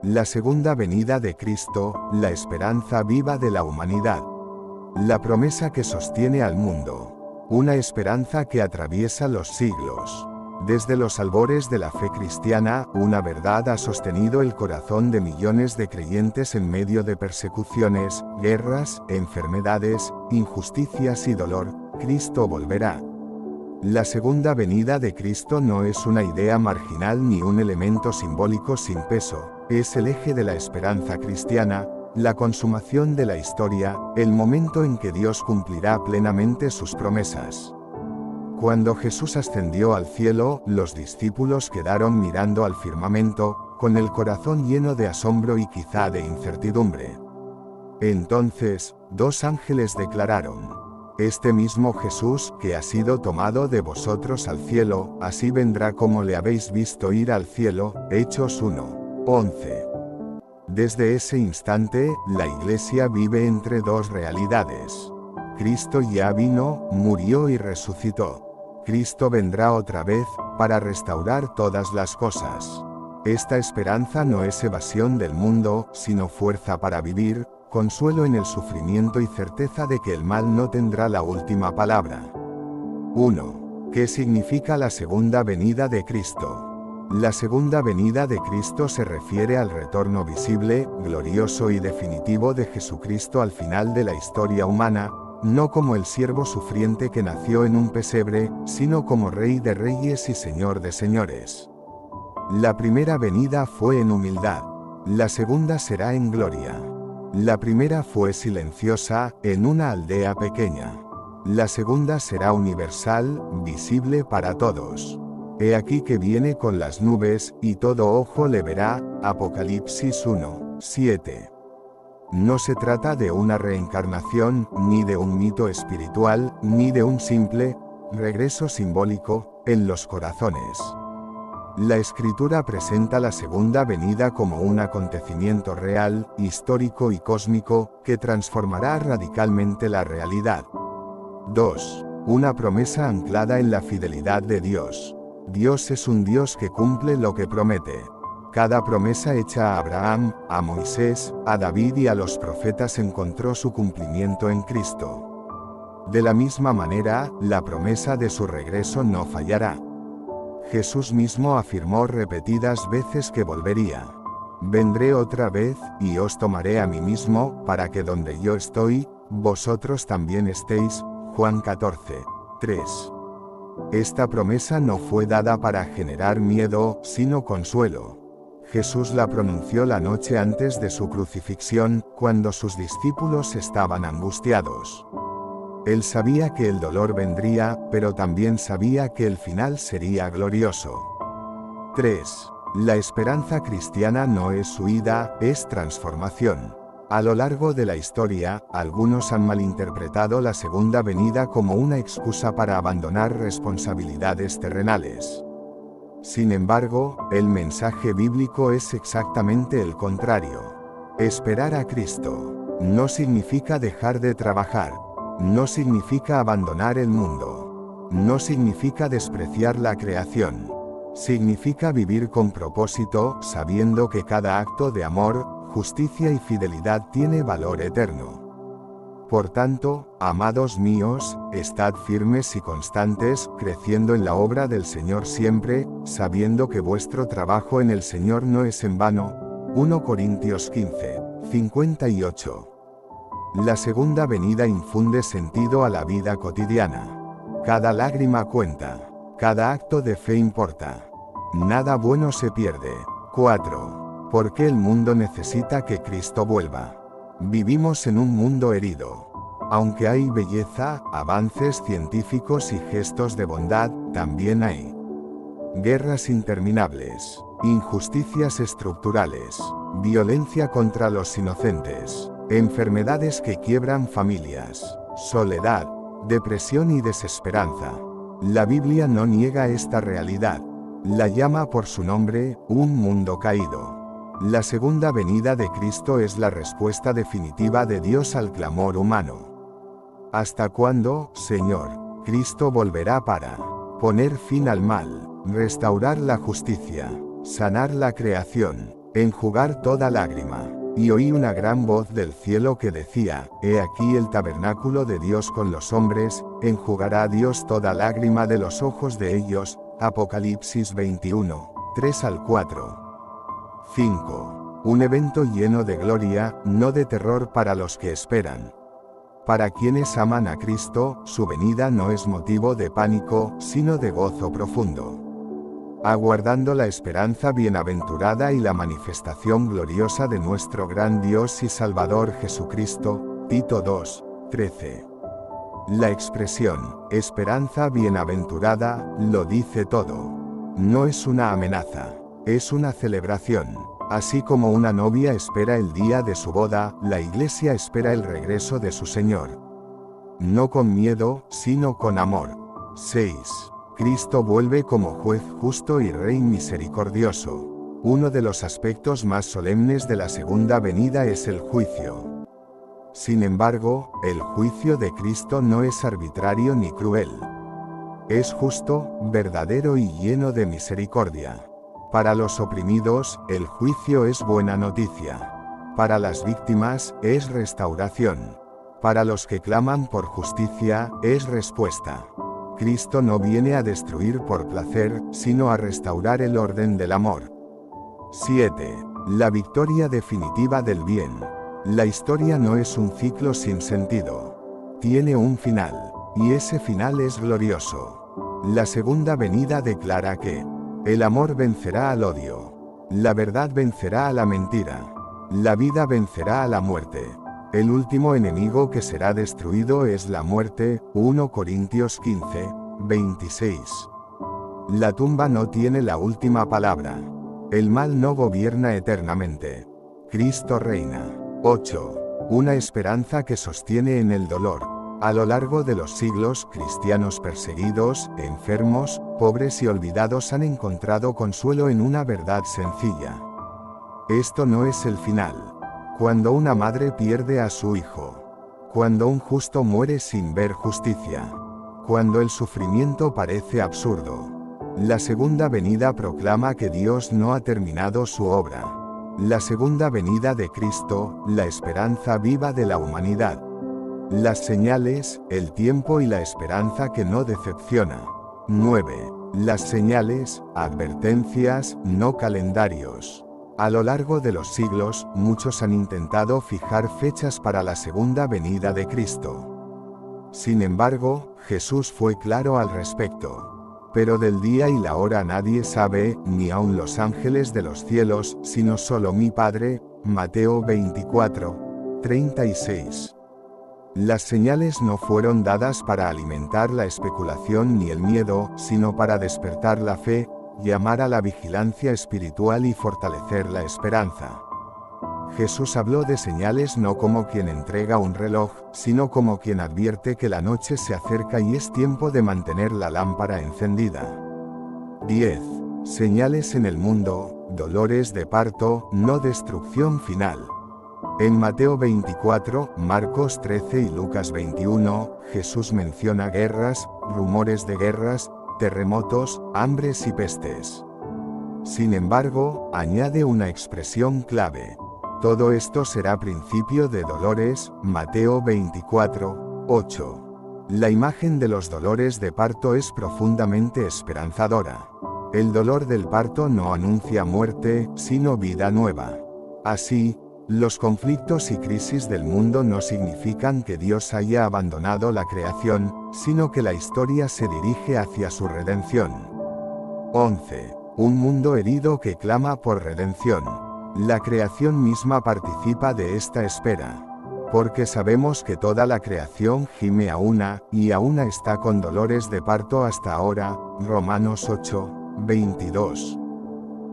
La segunda venida de Cristo, la esperanza viva de la humanidad. La promesa que sostiene al mundo. Una esperanza que atraviesa los siglos. Desde los albores de la fe cristiana, una verdad ha sostenido el corazón de millones de creyentes en medio de persecuciones, guerras, enfermedades, injusticias y dolor: Cristo volverá. La segunda venida de Cristo no es una idea marginal ni un elemento simbólico sin peso, es el eje de la esperanza cristiana, la consumación de la historia, el momento en que Dios cumplirá plenamente sus promesas. Cuando Jesús ascendió al cielo, los discípulos quedaron mirando al firmamento, con el corazón lleno de asombro y quizá de incertidumbre. Entonces, dos ángeles declararon: Este mismo Jesús, que ha sido tomado de vosotros al cielo, así vendrá como le habéis visto ir al cielo. Hechos 1:11. Desde ese instante, la Iglesia vive entre dos realidades. Cristo ya vino, murió y resucitó. Cristo vendrá otra vez, para restaurar todas las cosas. Esta esperanza no es evasión del mundo, sino fuerza para vivir, consuelo en el sufrimiento y certeza de que el mal no tendrá la última palabra. 1. ¿Qué significa la segunda venida de Cristo? La segunda venida de Cristo se refiere al retorno visible, glorioso y definitivo de Jesucristo al final de la historia humana, no como el siervo sufriente que nació en un pesebre, sino como Rey de Reyes y Señor de Señores. La primera venida fue en humildad. La segunda será en gloria. La primera fue silenciosa, en una aldea pequeña. La segunda será universal, visible para todos. He aquí que viene con las nubes, y todo ojo le verá. Apocalipsis 1:7. No se trata de una reencarnación, ni de un mito espiritual, ni de un simple regreso simbólico en los corazones. La Escritura presenta la segunda venida como un acontecimiento real, histórico y cósmico, que transformará radicalmente la realidad. 2. Una promesa anclada en la fidelidad de Dios. Dios es un Dios que cumple lo que promete. Cada promesa hecha a Abraham, a Moisés, a David y a los profetas encontró su cumplimiento en Cristo. De la misma manera, la promesa de su regreso no fallará. Jesús mismo afirmó repetidas veces que volvería. Vendré otra vez, y os tomaré a mí mismo, para que donde yo estoy, vosotros también estéis. Juan 14:3. Esta promesa no fue dada para generar miedo, sino consuelo. Jesús la pronunció la noche antes de su crucifixión, cuando sus discípulos estaban angustiados. Él sabía que el dolor vendría, pero también sabía que el final sería glorioso. 3. La esperanza cristiana no es huida, es transformación. A lo largo de la historia, algunos han malinterpretado la segunda venida como una excusa para abandonar responsabilidades terrenales. Sin embargo, el mensaje bíblico es exactamente el contrario. Esperar a Cristo no significa dejar de trabajar, no significa abandonar el mundo, no significa despreciar la creación. Significa vivir con propósito, sabiendo que cada acto de amor, justicia y fidelidad tiene valor eterno. Por tanto, amados míos, estad firmes y constantes, creciendo en la obra del Señor siempre, sabiendo que vuestro trabajo en el Señor no es en vano. 1 Corintios 15:58. La segunda venida infunde sentido a la vida cotidiana. Cada lágrima cuenta. Cada acto de fe importa. Nada bueno se pierde. 4. ¿Por qué el mundo necesita que Cristo vuelva? Vivimos en un mundo herido. Aunque hay belleza, avances científicos y gestos de bondad, también hay guerras interminables, injusticias estructurales, violencia contra los inocentes, enfermedades que quiebran familias, soledad, depresión y desesperanza. La Biblia no niega esta realidad. La llama por su nombre, un mundo caído. La segunda venida de Cristo es la respuesta definitiva de Dios al clamor humano. ¿Hasta cuándo, Señor? Cristo volverá para poner fin al mal, restaurar la justicia, sanar la creación, enjugar toda lágrima. Y oí una gran voz del cielo que decía, He aquí el tabernáculo de Dios con los hombres, enjugará Dios toda lágrima de los ojos de ellos. Apocalipsis 21, 3-4. 5. Un evento lleno de gloria, no de terror para los que esperan. Para quienes aman a Cristo, su venida no es motivo de pánico, sino de gozo profundo. Aguardando la esperanza bienaventurada y la manifestación gloriosa de nuestro gran Dios y Salvador Jesucristo. Tito 2, 13. La expresión, esperanza bienaventurada, lo dice todo. No es una amenaza, es una celebración. Así como una novia espera el día de su boda, la Iglesia espera el regreso de su Señor. No con miedo, sino con amor. 6. Cristo vuelve como juez justo y rey misericordioso. Uno de los aspectos más solemnes de la segunda venida es el juicio. Sin embargo, el juicio de Cristo no es arbitrario ni cruel. Es justo, verdadero y lleno de misericordia. Para los oprimidos, el juicio es buena noticia. Para las víctimas, es restauración. Para los que claman por justicia, es respuesta. Cristo no viene a destruir por placer, sino a restaurar el orden del amor. 7. La victoria definitiva del bien. La historia no es un ciclo sin sentido. Tiene un final, y ese final es glorioso. La segunda venida declara que el amor vencerá al odio. La verdad vencerá a la mentira. La vida vencerá a la muerte. El último enemigo que será destruido es la muerte. 1 Corintios 15, 26. La tumba no tiene la última palabra. El mal no gobierna eternamente. Cristo reina. 8. Una esperanza que sostiene en el dolor. A lo largo de los siglos, cristianos perseguidos, enfermos, pobres y olvidados han encontrado consuelo en una verdad sencilla. Esto no es el final. Cuando una madre pierde a su hijo. Cuando un justo muere sin ver justicia. Cuando el sufrimiento parece absurdo. La segunda venida proclama que Dios no ha terminado su obra. La segunda venida de Cristo, la esperanza viva de la humanidad. Las señales, el tiempo y la esperanza que no decepciona. 9. Las señales, advertencias, no calendarios. A lo largo de los siglos, muchos han intentado fijar fechas para la segunda venida de Cristo. Sin embargo, Jesús fue claro al respecto. Pero del día y la hora nadie sabe, ni aun los ángeles de los cielos, sino solo mi Padre. Mateo 24, 36. Las señales no fueron dadas para alimentar la especulación ni el miedo, sino para despertar la fe, llamar a la vigilancia espiritual y fortalecer la esperanza. Jesús habló de señales no como quien entrega un reloj, sino como quien advierte que la noche se acerca y es tiempo de mantener la lámpara encendida. 10. Señales en el mundo, dolores de parto, no destrucción final. En Mateo 24, Marcos 13 y Lucas 21, Jesús menciona guerras, rumores de guerras, terremotos, hambres y pestes. Sin embargo, añade una expresión clave. Todo esto será principio de dolores. Mateo 24, 8. La imagen de los dolores de parto es profundamente esperanzadora. El dolor del parto no anuncia muerte, sino vida nueva. Así, los conflictos y crisis del mundo no significan que Dios haya abandonado la creación, sino que la historia se dirige hacia su redención. 11. Un mundo herido que clama por redención. La creación misma participa de esta espera. Porque sabemos que toda la creación gime a una, y a una está con dolores de parto hasta ahora. Romanos 8, 22.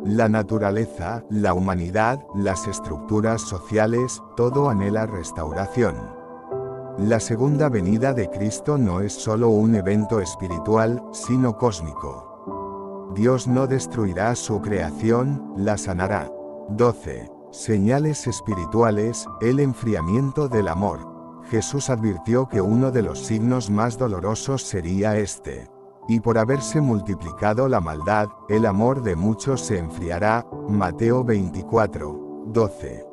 La naturaleza, la humanidad, las estructuras sociales, todo anhela restauración. La segunda venida de Cristo no es solo un evento espiritual, sino cósmico. Dios no destruirá su creación, la sanará. 12. Señales espirituales, el enfriamiento del amor. Jesús advirtió que uno de los signos más dolorosos sería este. Y por haberse multiplicado la maldad, el amor de muchos se enfriará. Mateo 24, 12.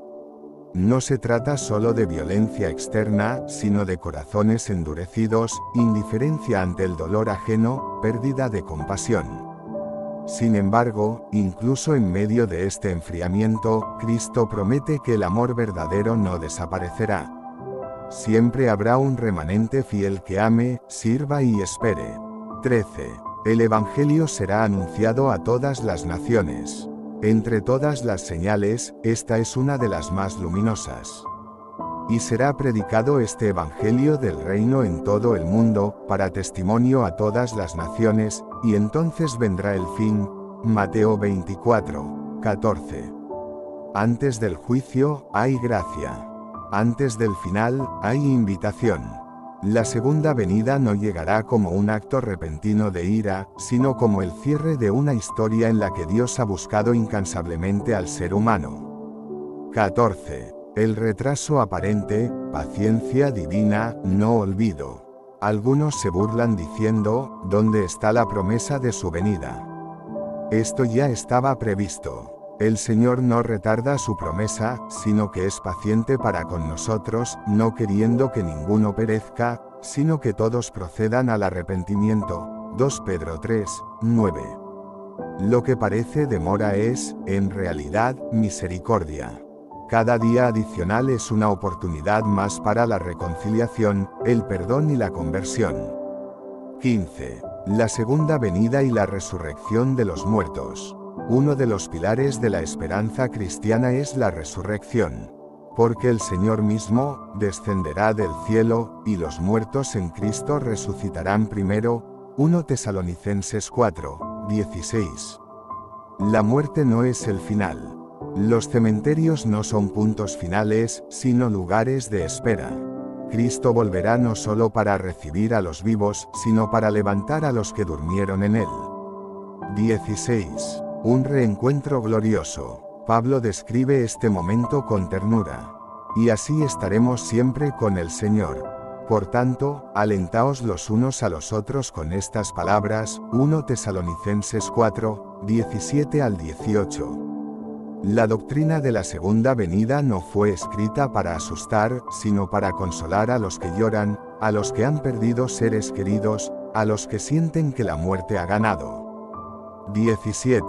No se trata solo de violencia externa, sino de corazones endurecidos, indiferencia ante el dolor ajeno, pérdida de compasión. Sin embargo, incluso en medio de este enfriamiento, Cristo promete que el amor verdadero no desaparecerá. Siempre habrá un remanente fiel que ame, sirva y espere. 13. El Evangelio será anunciado a todas las naciones. Entre todas las señales, esta es una de las más luminosas. Y será predicado este Evangelio del reino en todo el mundo, para testimonio a todas las naciones, y entonces vendrá el fin. Mateo 24, 14. Antes del juicio, hay gracia. Antes del final, hay invitación. La segunda venida no llegará como un acto repentino de ira, sino como el cierre de una historia en la que Dios ha buscado incansablemente al ser humano. 14. El retraso aparente, paciencia divina, no olvido. Algunos se burlan diciendo, ¿dónde está la promesa de su venida? Esto ya estaba previsto. El Señor no retarda su promesa, sino que es paciente para con nosotros, no queriendo que ninguno perezca, sino que todos procedan al arrepentimiento. 2 Pedro 3, 9. Lo que parece demora es, en realidad, misericordia. Cada día adicional es una oportunidad más para la reconciliación, el perdón y la conversión. 15. La segunda venida y la resurrección de los muertos. Uno de los pilares de la esperanza cristiana es la resurrección. Porque el Señor mismo descenderá del cielo, y los muertos en Cristo resucitarán primero. 1 Tesalonicenses 4, 16. La muerte no es el final. Los cementerios no son puntos finales, sino lugares de espera. Cristo volverá no solo para recibir a los vivos, sino para levantar a los que durmieron en él. 16. Un reencuentro glorioso. Pablo describe este momento con ternura. Y así estaremos siempre con el Señor. Por tanto, alentaos los unos a los otros con estas palabras. 1 Tesalonicenses 4, 17 al 18. La doctrina de la segunda venida no fue escrita para asustar, sino para consolar a los que lloran, a los que han perdido seres queridos, a los que sienten que la muerte ha ganado. 17.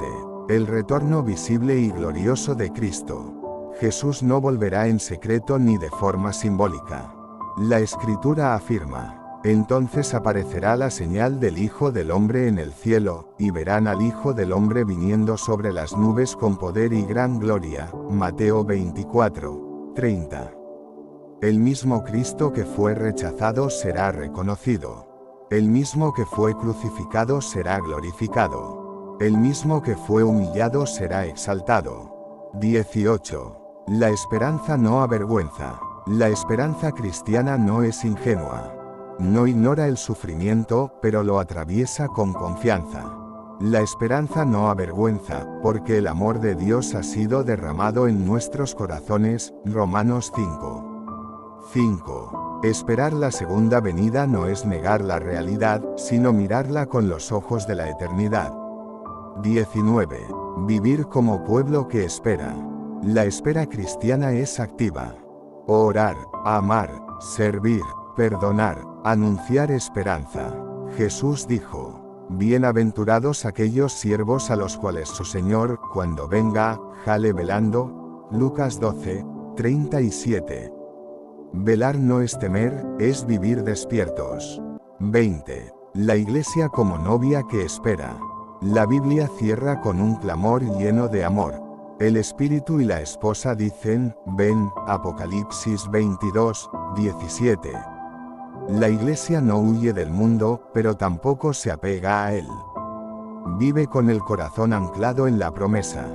El retorno visible y glorioso de Cristo. Jesús no volverá en secreto ni de forma simbólica. La Escritura afirma: entonces aparecerá la señal del Hijo del Hombre en el cielo, y verán al Hijo del Hombre viniendo sobre las nubes con poder y gran gloria. Mateo 24, 30. El mismo Cristo que fue rechazado será reconocido. El mismo que fue crucificado será glorificado. El mismo que fue humillado será exaltado. 18. La esperanza no avergüenza. La esperanza cristiana no es ingenua. No ignora el sufrimiento, pero lo atraviesa con confianza. La esperanza no avergüenza, porque el amor de Dios ha sido derramado en nuestros corazones. Romanos 5. 5. Esperar la segunda venida no es negar la realidad, sino mirarla con los ojos de la eternidad. 19. Vivir como pueblo que espera. La espera cristiana es activa. Orar, amar, servir, perdonar, anunciar esperanza. Jesús dijo: bienaventurados aquellos siervos a los cuales su Señor, cuando venga, jale velando. Lucas 12, 37. Velar no es temer, es vivir despiertos. 20. La Iglesia como novia que espera. La Biblia cierra con un clamor lleno de amor. El Espíritu y la esposa dicen: ven. Apocalipsis 22, 17. La Iglesia no huye del mundo, pero tampoco se apega a él. Vive con el corazón anclado en la promesa.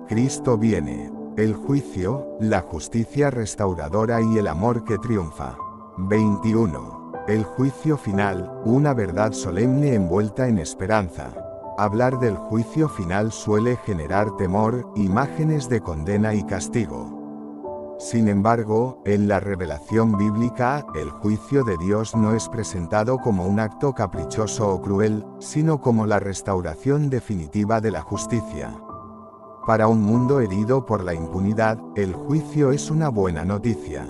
Cristo viene. El juicio, la justicia restauradora y el amor que triunfa. 21. El juicio final, una verdad solemne envuelta en esperanza. Hablar del juicio final suele generar temor, imágenes de condena y castigo. Sin embargo, en la revelación bíblica, el juicio de Dios no es presentado como un acto caprichoso o cruel, sino como la restauración definitiva de la justicia. Para un mundo herido por la impunidad, el juicio es una buena noticia.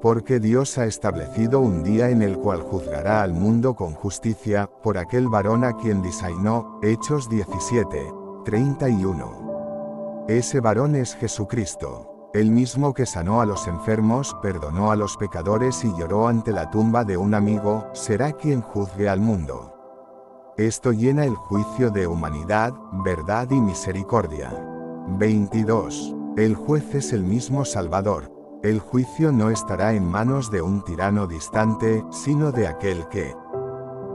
Porque Dios ha establecido un día en el cual juzgará al mundo con justicia, por aquel varón a quien designó, Hechos 17, 31. Ese varón es Jesucristo. El mismo que sanó a los enfermos, perdonó a los pecadores y lloró ante la tumba de un amigo, será quien juzgue al mundo. Esto llena el juicio de humanidad, verdad y misericordia. 22. El juez es el mismo Salvador. El juicio no estará en manos de un tirano distante, sino de aquel que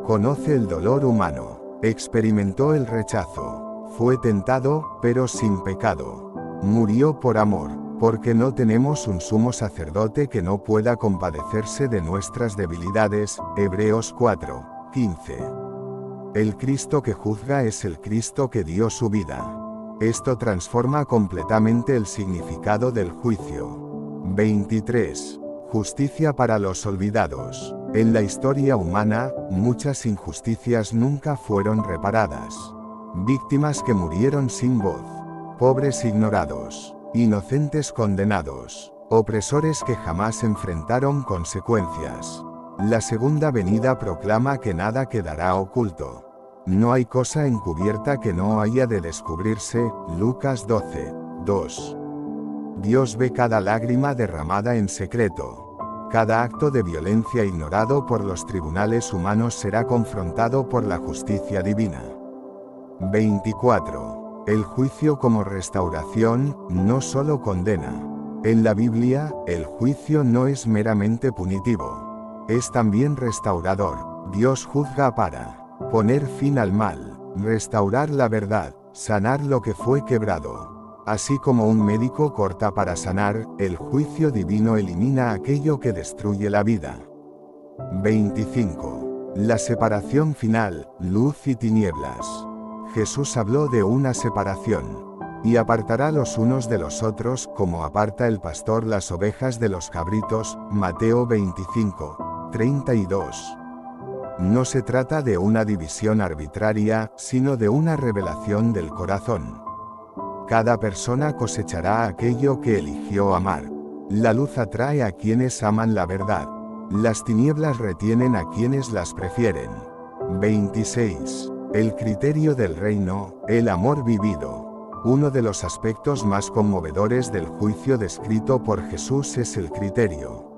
conoce el dolor humano, experimentó el rechazo, fue tentado, pero sin pecado. Murió por amor. Porque no tenemos un sumo sacerdote que no pueda compadecerse de nuestras debilidades, Hebreos 4, 15. El Cristo que juzga es el Cristo que dio su vida. Esto transforma completamente el significado del juicio. 23. Justicia para los olvidados. En la historia humana, muchas injusticias nunca fueron reparadas. Víctimas que murieron sin voz. Pobres ignorados. Inocentes condenados, opresores que jamás enfrentaron consecuencias. La segunda venida proclama que nada quedará oculto. No hay cosa encubierta que no haya de descubrirse, Lucas 12, 2. Dios ve cada lágrima derramada en secreto. Cada acto de violencia ignorado por los tribunales humanos será confrontado por la justicia divina. 24. El juicio como restauración, no solo condena. En la Biblia, el juicio no es meramente punitivo. Es también restaurador. Dios juzga para poner fin al mal, restaurar la verdad, sanar lo que fue quebrado. Así como un médico corta para sanar, el juicio divino elimina aquello que destruye la vida. 25. La separación final, luz y tinieblas. Jesús habló de una separación. Y apartará los unos de los otros, como aparta el pastor las ovejas de los cabritos, Mateo 25, 32. No se trata de una división arbitraria, sino de una revelación del corazón. Cada persona cosechará aquello que eligió amar. La luz atrae a quienes aman la verdad. Las tinieblas retienen a quienes las prefieren. 26. El criterio del reino, el amor vivido. Uno de los aspectos más conmovedores del juicio descrito por Jesús es el criterio.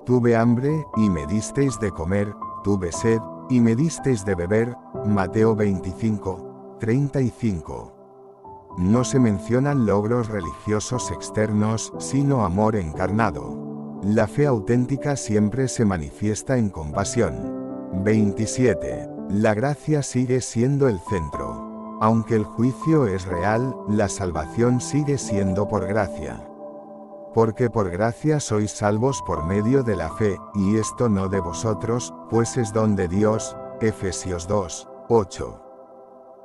Tuve hambre, y me disteis de comer, tuve sed, y me disteis de beber, Mateo 25, 35. No se mencionan logros religiosos externos, sino amor encarnado. La fe auténtica siempre se manifiesta en compasión. 27. La gracia sigue siendo el centro. Aunque el juicio es real, la salvación sigue siendo por gracia. Porque por gracia sois salvos por medio de la fe, y esto no de vosotros, pues es don de Dios, Efesios 2, 8.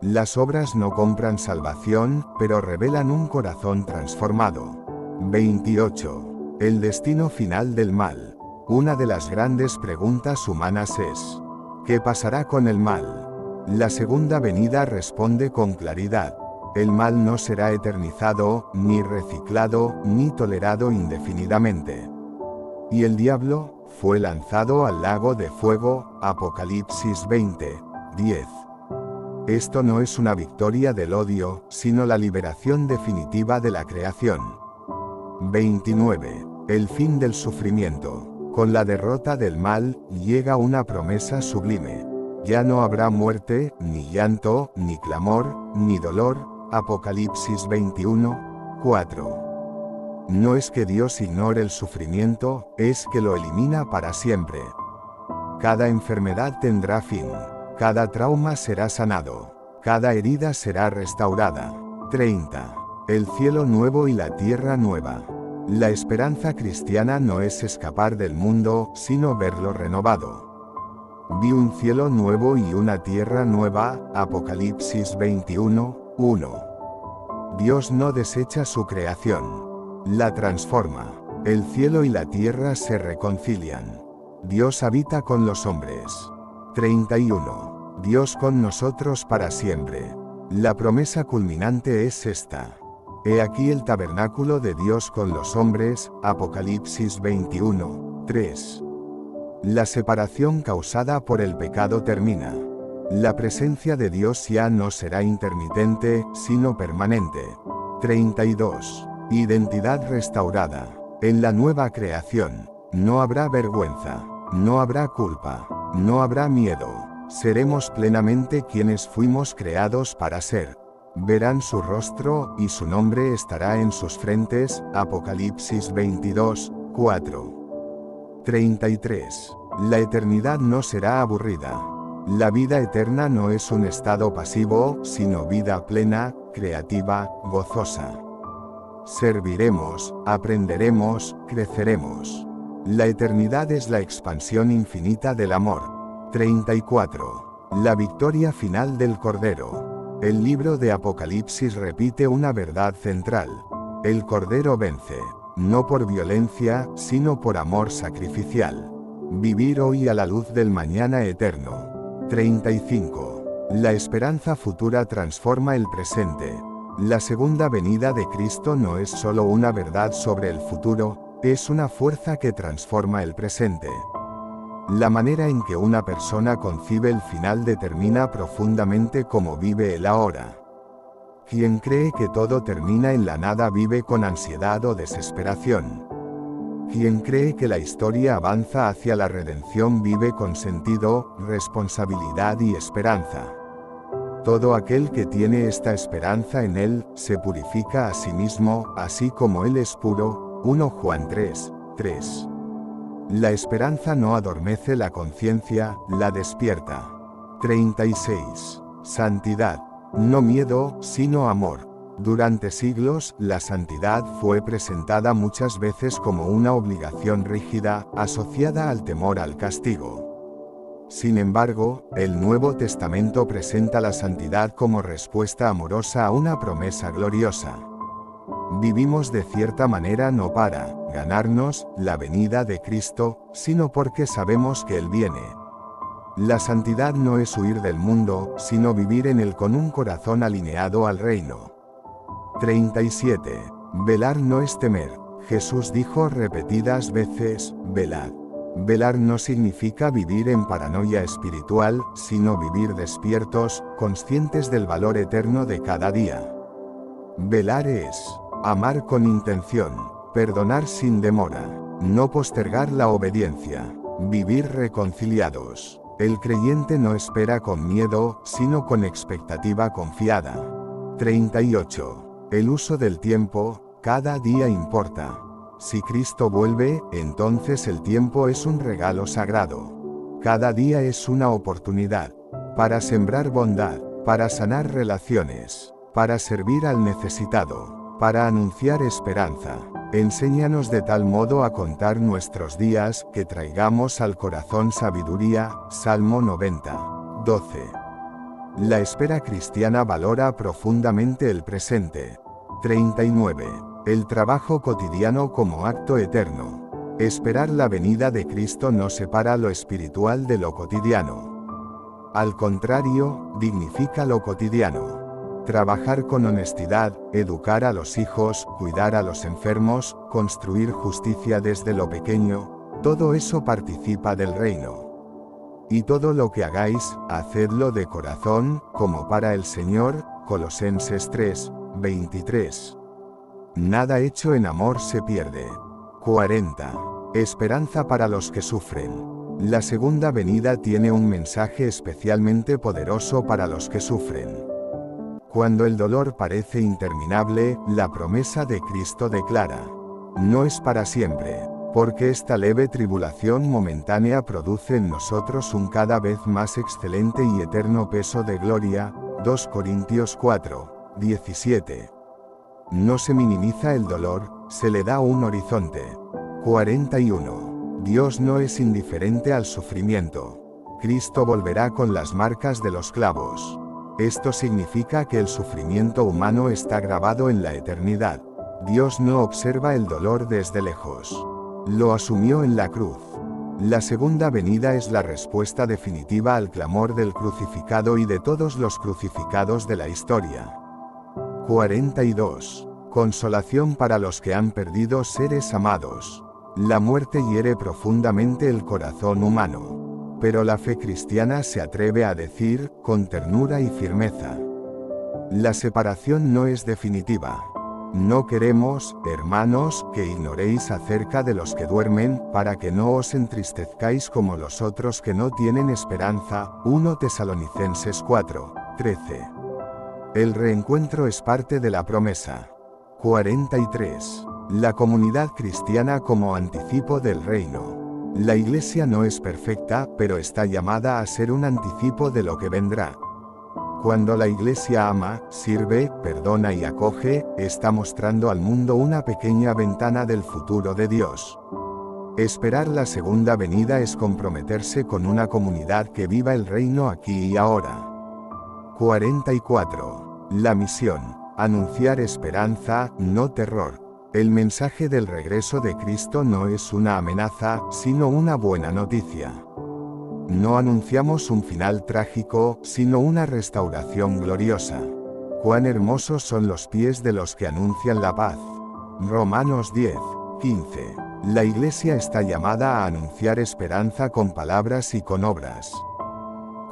Las obras no compran salvación, pero revelan un corazón transformado. 28. El destino final del mal. Una de las grandes preguntas humanas es: ¿qué pasará con el mal? La segunda venida responde con claridad: el mal no será eternizado, ni reciclado, ni tolerado indefinidamente. Y el diablo fue lanzado al lago de fuego, Apocalipsis 20, 10. Esto no es una victoria del odio, sino la liberación definitiva de la creación. 29. El fin del sufrimiento. Con la derrota del mal, llega una promesa sublime. Ya no habrá muerte, ni llanto, ni clamor, ni dolor, Apocalipsis 21, 4. No es que Dios ignore el sufrimiento, es que lo elimina para siempre. Cada enfermedad tendrá fin. Cada trauma será sanado. Cada herida será restaurada. 30. El cielo nuevo y la tierra nueva. La esperanza cristiana no es escapar del mundo, sino verlo renovado. Vi un cielo nuevo y una tierra nueva, Apocalipsis 21, 1. Dios no desecha su creación. la transforma. El cielo y la tierra se reconcilian. Dios habita con los hombres. 31. Dios con nosotros para siempre. La promesa culminante es esta. He aquí el tabernáculo de Dios con los hombres, Apocalipsis 21, 3. La separación causada por el pecado termina. La presencia de Dios ya no será intermitente, sino permanente. 32. Identidad restaurada. En la nueva creación, no habrá vergüenza, no habrá culpa, no habrá miedo. Seremos plenamente quienes fuimos creados para ser. Verán su rostro, y su nombre estará en sus frentes, Apocalipsis 22, 4. 33. La eternidad no será aburrida. La vida eterna no es un estado pasivo, sino vida plena, creativa, gozosa. Serviremos, aprenderemos, creceremos. La eternidad es la expansión infinita del amor. 34. La victoria final del Cordero. El libro de Apocalipsis repite una verdad central. El Cordero vence, no por violencia, sino por amor sacrificial. Vivir hoy a la luz del mañana eterno. 35. La esperanza futura transforma el presente. La segunda venida de Cristo no es solo una verdad sobre el futuro, es una fuerza que transforma el presente. La manera en que una persona concibe el final determina profundamente cómo vive el ahora. Quien cree que todo termina en la nada vive con ansiedad o desesperación. Quien cree que la historia avanza hacia la redención vive con sentido, responsabilidad y esperanza. Todo aquel que tiene esta esperanza en Él, se purifica a sí mismo, así como Él es puro. 1 Juan 3, 3. La esperanza no adormece la conciencia, la despierta. 36. Santidad. No miedo, sino amor. Durante siglos, la santidad fue presentada muchas veces como una obligación rígida, asociada al temor al castigo. Sin embargo, el Nuevo Testamento presenta la santidad como respuesta amorosa a una promesa gloriosa. Vivimos de cierta manera no para ganarnos la venida de Cristo, sino porque sabemos que Él viene. La santidad no es huir del mundo, sino vivir en él con un corazón alineado al reino. 37. Velar no es temer. Jesús dijo repetidas veces, velad. Velar no significa vivir en paranoia espiritual, sino vivir despiertos, conscientes del valor eterno de cada día. Velar es amar con intención, perdonar sin demora, no postergar la obediencia, vivir reconciliados. El creyente no espera con miedo, sino con expectativa confiada. 38. El uso del tiempo, cada día importa. Si Cristo vuelve, entonces el tiempo es un regalo sagrado. Cada día es una oportunidad para sembrar bondad, para sanar relaciones, para servir al necesitado, para anunciar esperanza. Enséñanos de tal modo a contar nuestros días, que traigamos al corazón sabiduría. Salmo 90, 12. La espera cristiana valora profundamente el presente. 39. El trabajo cotidiano como acto eterno. Esperar la venida de Cristo no separa lo espiritual de lo cotidiano. Al contrario, dignifica lo cotidiano. Trabajar con honestidad, educar a los hijos, cuidar a los enfermos, construir justicia desde lo pequeño, todo eso participa del reino. Y todo lo que hagáis, hacedlo de corazón, como para el Señor. Colosenses 3, 23. Nada hecho en amor se pierde. 40. Esperanza para los que sufren. La segunda venida tiene un mensaje especialmente poderoso para los que sufren. Cuando el dolor parece interminable, la promesa de Cristo declara: no es para siempre, porque esta leve tribulación momentánea produce en nosotros un cada vez más excelente y eterno peso de gloria. 2 Corintios 4, 17. No se minimiza el dolor, se le da un horizonte. 41. Dios no es indiferente al sufrimiento. Cristo volverá con las marcas de los clavos. Esto significa que el sufrimiento humano está grabado en la eternidad. Dios no observa el dolor desde lejos. Lo asumió en la cruz. La segunda venida es la respuesta definitiva al clamor del crucificado y de todos los crucificados de la historia. 42. Consolación para los que han perdido seres amados. La muerte hiere profundamente el corazón humano. Pero la fe cristiana se atreve a decir, con ternura y firmeza: la separación no es definitiva. No queremos, hermanos, que ignoréis acerca de los que duermen, para que no os entristezcáis como los otros que no tienen esperanza. 1 Tesalonicenses 4, 13. El reencuentro es parte de la promesa. 43. La comunidad cristiana como anticipo del reino. La Iglesia no es perfecta, pero está llamada a ser un anticipo de lo que vendrá. Cuando la Iglesia ama, sirve, perdona y acoge, está mostrando al mundo una pequeña ventana del futuro de Dios. Esperar la segunda venida es comprometerse con una comunidad que viva el reino aquí y ahora. 44. La misión: anunciar esperanza, no terror. El mensaje del regreso de Cristo no es una amenaza, sino una buena noticia. No anunciamos un final trágico, sino una restauración gloriosa. Cuán hermosos son los pies de los que anuncian la paz. Romanos 10, 15. La Iglesia está llamada a anunciar esperanza con palabras y con obras.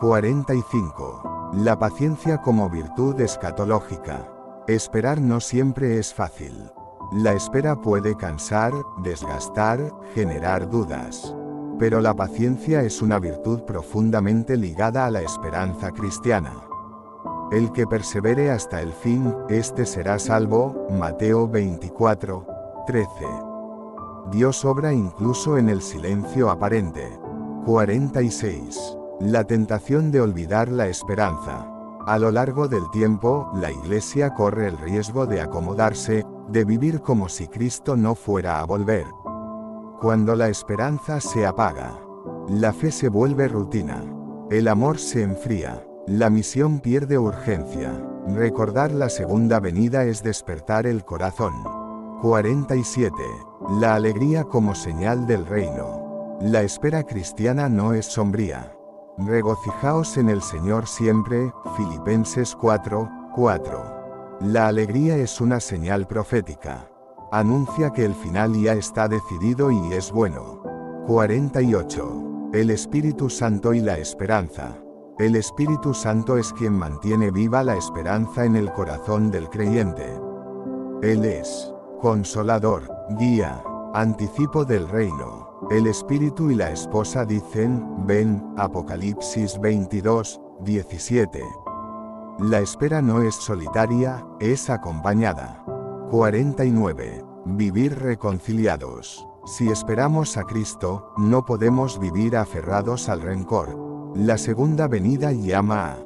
45. La paciencia como virtud escatológica. Esperar no siempre es fácil. La espera puede cansar, desgastar, generar dudas. Pero la paciencia es una virtud profundamente ligada a la esperanza cristiana. El que persevere hasta el fin, éste será salvo. Mateo 24, 13. Dios obra incluso en el silencio aparente. 46. La tentación de olvidar la esperanza. A lo largo del tiempo, la Iglesia corre el riesgo de acomodarse, de vivir como si Cristo no fuera a volver. Cuando la esperanza se apaga, la fe se vuelve rutina, el amor se enfría, la misión pierde urgencia. Recordar la segunda venida es despertar el corazón. 47. La alegría como señal del reino. La espera cristiana no es sombría. Regocijaos en el Señor siempre. Filipenses 4, 4. La alegría es una señal profética. Anuncia que el final ya está decidido y es bueno. 48. El Espíritu Santo y la esperanza. El Espíritu Santo es quien mantiene viva la esperanza en el corazón del creyente. Él es consolador, guía, anticipo del reino. El Espíritu y la esposa dicen, ven. Apocalipsis 22, 17. La espera no es solitaria, es acompañada. 49. Vivir reconciliados. Si esperamos a Cristo, no podemos vivir aferrados al rencor. La segunda venida llama a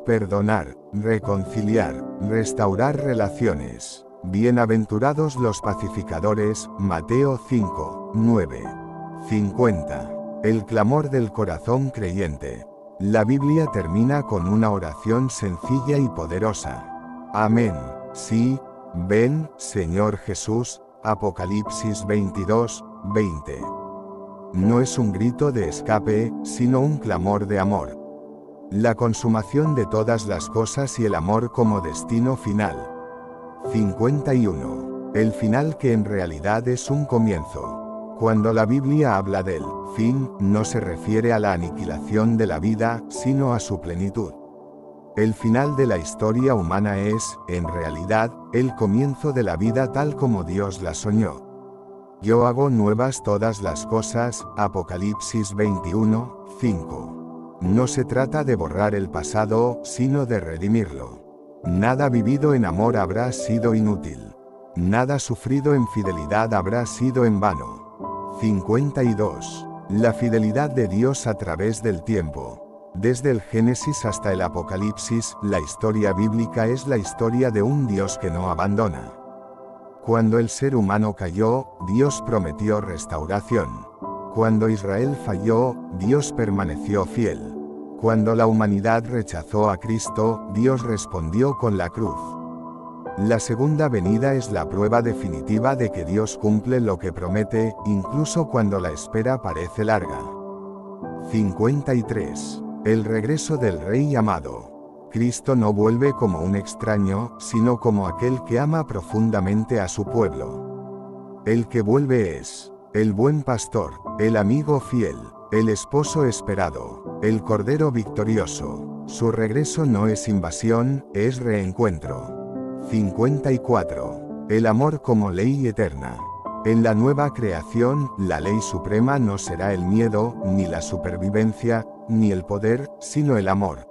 perdonar, reconciliar, restaurar relaciones. Bienaventurados los pacificadores. Mateo 5, 9. 50. El clamor del corazón creyente. La Biblia termina con una oración sencilla y poderosa. Amén. Sí. Ven, Señor Jesús. Apocalipsis 22, 20. No es un grito de escape, sino un clamor de amor. La consumación de todas las cosas y el amor como destino final. 51. El final que en realidad es un comienzo. Cuando la Biblia habla del fin, no se refiere a la aniquilación de la vida, sino a su plenitud. El final de la historia humana es, en realidad, el comienzo de la vida tal como Dios la soñó. Yo hago nuevas todas las cosas. Apocalipsis 21, 5. No se trata de borrar el pasado, sino de redimirlo. Nada vivido en amor habrá sido inútil. Nada sufrido en fidelidad habrá sido en vano. 52. La fidelidad de Dios a través del tiempo. Desde el Génesis hasta el Apocalipsis, la historia bíblica es la historia de un Dios que no abandona. Cuando el ser humano cayó, Dios prometió restauración. Cuando Israel falló, Dios permaneció fiel. Cuando la humanidad rechazó a Cristo, Dios respondió con la cruz. La segunda venida es la prueba definitiva de que Dios cumple lo que promete, incluso cuando la espera parece larga. 53. El regreso del Rey amado. Cristo no vuelve como un extraño, sino como aquel que ama profundamente a su pueblo. El que vuelve es el buen pastor, el amigo fiel, el esposo esperado, el cordero victorioso. Su regreso no es invasión, es reencuentro. 54. El amor como ley eterna. En la nueva creación, la ley suprema no será el miedo, ni la supervivencia, ni el poder, sino el amor.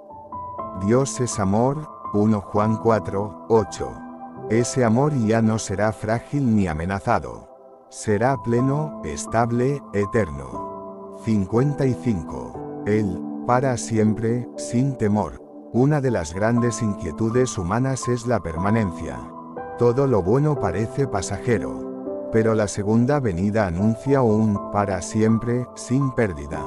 Dios es amor, 1 Juan 4, 8. Ese amor ya no será frágil ni amenazado. Será pleno, estable, eterno. 55. Él, para siempre, sin temor. Una de las grandes inquietudes humanas es la permanencia. Todo lo bueno parece pasajero. Pero la segunda venida anuncia un para siempre, sin pérdida.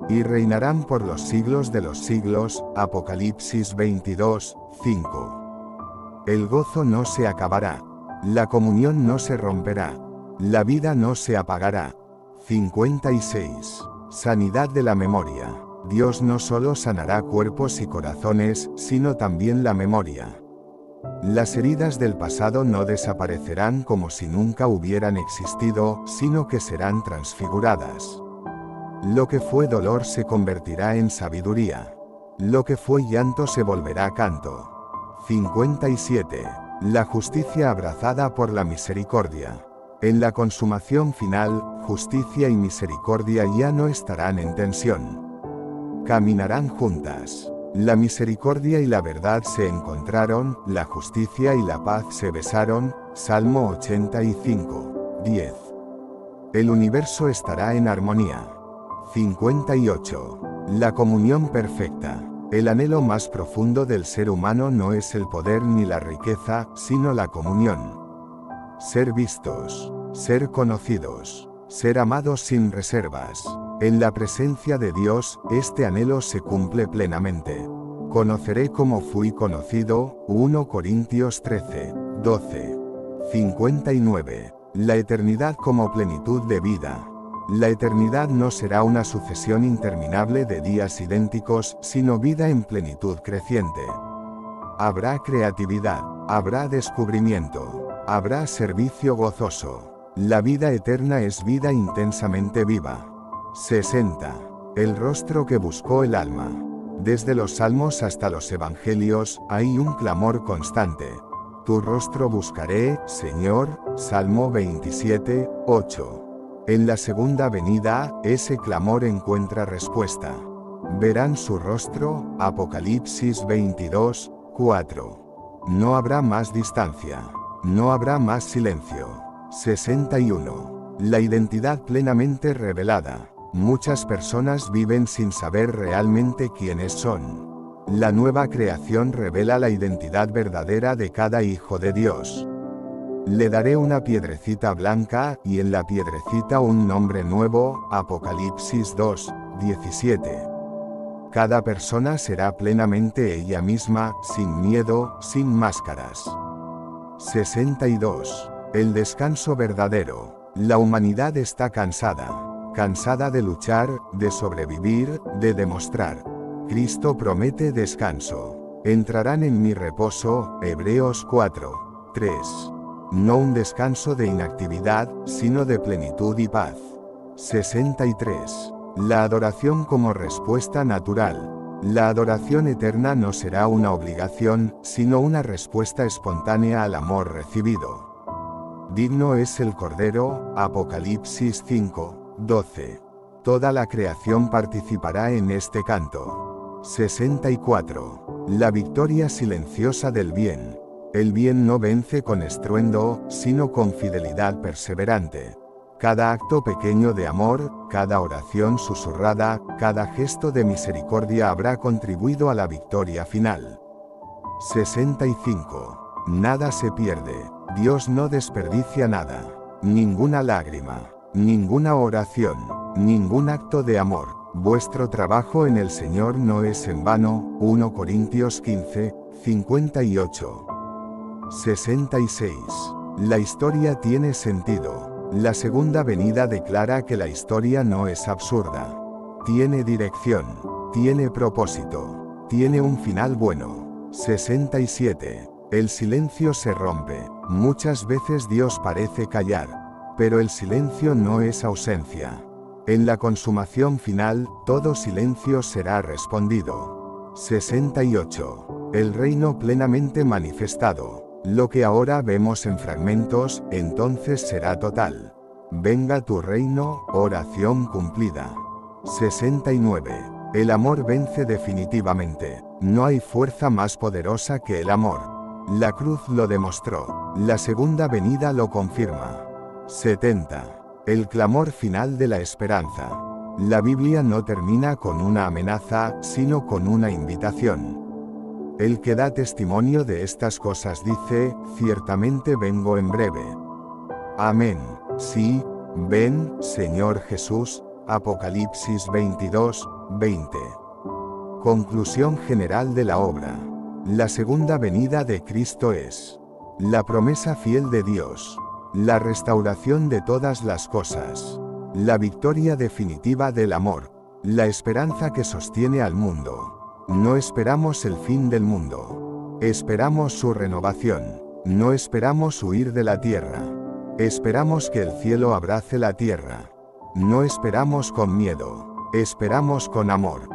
Y reinarán por los siglos de los siglos, Apocalipsis 22, 5. El gozo no se acabará. La comunión no se romperá. La vida no se apagará. 56. Sanidad de la memoria. Dios no solo sanará cuerpos y corazones, sino también la memoria. Las heridas del pasado no desaparecerán como si nunca hubieran existido, sino que serán transfiguradas. Lo que fue dolor se convertirá en sabiduría. Lo que fue llanto se volverá canto. 57. La justicia abrazada por la misericordia. En la consumación final, justicia y misericordia ya no estarán en tensión. Caminarán juntas. La misericordia y la verdad se encontraron, la justicia y la paz se besaron, Salmo 85, 10. El universo estará en armonía. 58. La comunión perfecta. El anhelo más profundo del ser humano no es el poder ni la riqueza, sino la comunión. Ser vistos, ser conocidos, ser amados sin reservas. En la presencia de Dios, este anhelo se cumple plenamente. Conoceré como fui conocido, 1 Corintios 13, 12. 59. La eternidad como plenitud de vida. La eternidad no será una sucesión interminable de días idénticos, sino vida en plenitud creciente. Habrá creatividad, habrá descubrimiento, habrá servicio gozoso. La vida eterna es vida intensamente viva. 60. El rostro que buscó el alma. Desde los salmos hasta los evangelios, hay un clamor constante. Tu rostro buscaré, Señor, Salmo 27, 8. En la segunda venida, ese clamor encuentra respuesta. Verán su rostro, Apocalipsis 22, 4. No habrá más distancia. No habrá más silencio. 61. La identidad plenamente revelada. Muchas personas viven sin saber realmente quiénes son. La nueva creación revela la identidad verdadera de cada hijo de Dios. Le daré una piedrecita blanca, y en la piedrecita un nombre nuevo, Apocalipsis 2, 17. Cada persona será plenamente ella misma, sin miedo, sin máscaras. 62. El descanso verdadero. La humanidad está cansada de luchar, de sobrevivir, de demostrar. Cristo promete descanso. Entrarán en mi reposo, Hebreos 4, 3. No un descanso de inactividad, sino de plenitud y paz. 63. La adoración como respuesta natural. La adoración eterna no será una obligación, sino una respuesta espontánea al amor recibido. Digno es el Cordero, Apocalipsis 5, 12. Toda la creación participará en este canto. 64. La victoria silenciosa del bien. El bien no vence con estruendo, sino con fidelidad perseverante. Cada acto pequeño de amor, cada oración susurrada, cada gesto de misericordia habrá contribuido a la victoria final. 65. Nada se pierde. Dios no desperdicia nada. Ninguna lágrima, ninguna oración, ningún acto de amor. Vuestro trabajo en el Señor no es en vano, 1 Corintios 15, 58. 66. La historia tiene sentido. La segunda venida declara que la historia no es absurda. Tiene dirección. Tiene propósito. Tiene un final bueno. 67. El silencio se rompe. Muchas veces Dios parece callar. Pero el silencio no es ausencia. En la consumación final, todo silencio será respondido. 68. El reino plenamente manifestado. Lo que ahora vemos en fragmentos, entonces será total. Venga tu reino, oración cumplida. 69. El amor vence definitivamente. No hay fuerza más poderosa que el amor. La cruz lo demostró. La segunda venida lo confirma. 70. El clamor final de la esperanza. La Biblia no termina con una amenaza, sino con una invitación. El que da testimonio de estas cosas dice, ciertamente vengo en breve. Amén. Sí, ven, Señor Jesús. Apocalipsis 22, 20. Conclusión general de la obra. La segunda venida de Cristo es la promesa fiel de Dios, la restauración de todas las cosas, la victoria definitiva del amor, la esperanza que sostiene al mundo. No esperamos el fin del mundo. Esperamos su renovación. No esperamos huir de la tierra. Esperamos que el cielo abrace la tierra. No esperamos con miedo. Esperamos con amor.